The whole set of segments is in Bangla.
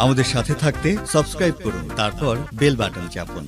আমাদের সাথে থাকতে সাবস্ক্রাইব করুন, তারপর বেল বাটন চাপুন।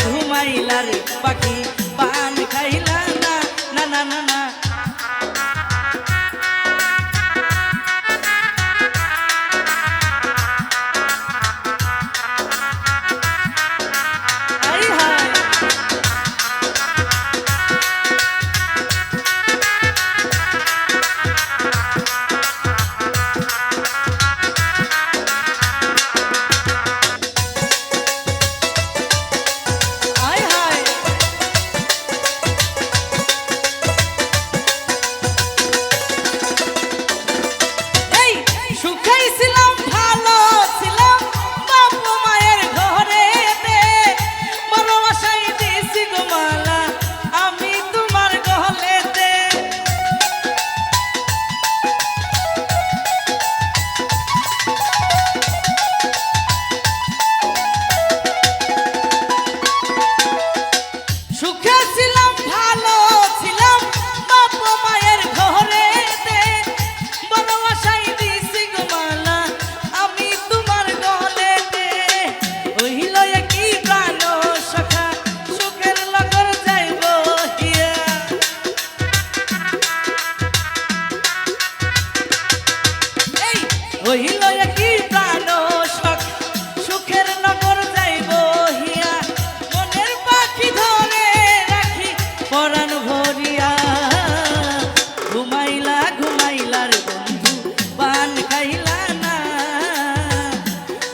ঘুমাইলা রে পাখি পান খাইলা না না না না না।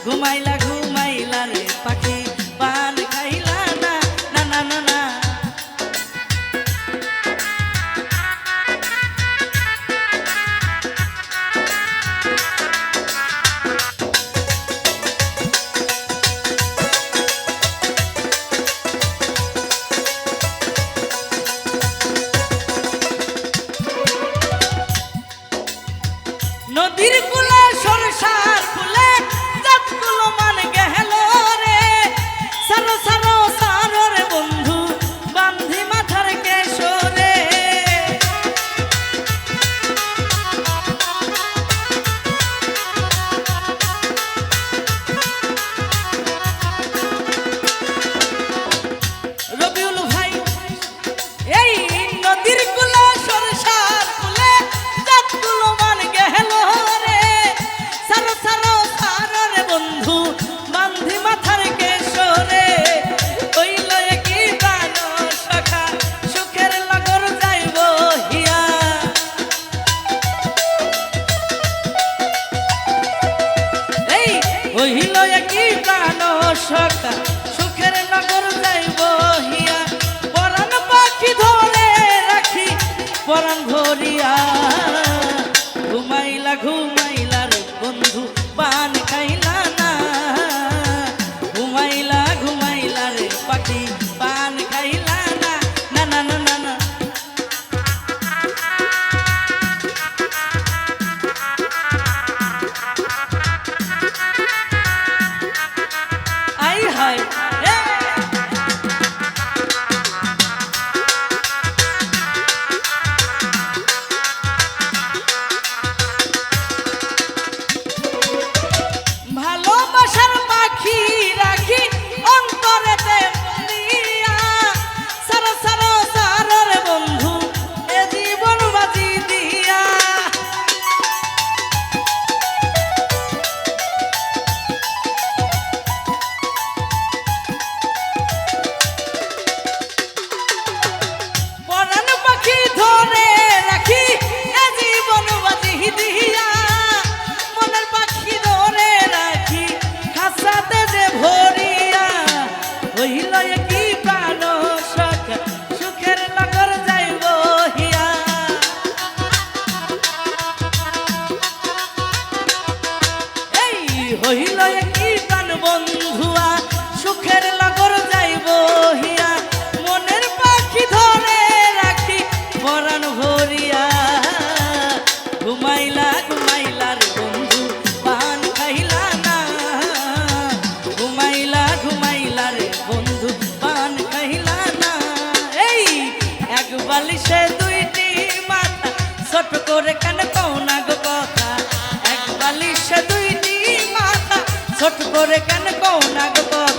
ঘুমাইলা ঘুমাইলা রে পাখি পান খাইলা না না না না না। নদীর কূলে সরসার ফুলে জাতগুলো মান গেল রে, সারো সারো সারো রে বন্ধু বান্ধি মাথার কেশরে। রবিউল ভাই এই নদীর কূলে সরসার ফুলে জাতগুলো মান গেল রে, সারো সারো সারো রে বন্ধু বান্ধি মাথার কেশরে। ওই লয়ে কি বানো সখা সুখের লগর যাইব হিয়া, এই ওই লয়ে কি বানো সখা সুখের লগর যাইব হিয়া। পরাণ পাখি ধরে রাখি পরাণ ধরিয়া, ঘুমাইলা ঘুমাইলা রে বন্ধু পান খাইলা না, ঘুমাইলা ঘুমাইলা রে পাখি পান খাইলা না না না না না না। রহিল কি প্রাণ বন্ধুয়া সুখের লগর যাইব হিয়া মনের পাখি ধরে রাখি পরাণ ভরিয়া ঘুমাইলা ঘুমাইলা রে বন্ধু পান খাইলা না ঘুমাইলা ঘুমাইলা রে বন্ধু পান খাইলা না এই এক বালিশে দুইটি মাথা ছোট করে কেন কও না গো কথা এক বালিশে দুইটি মাথা ছোট করে কেন কও না গো কথা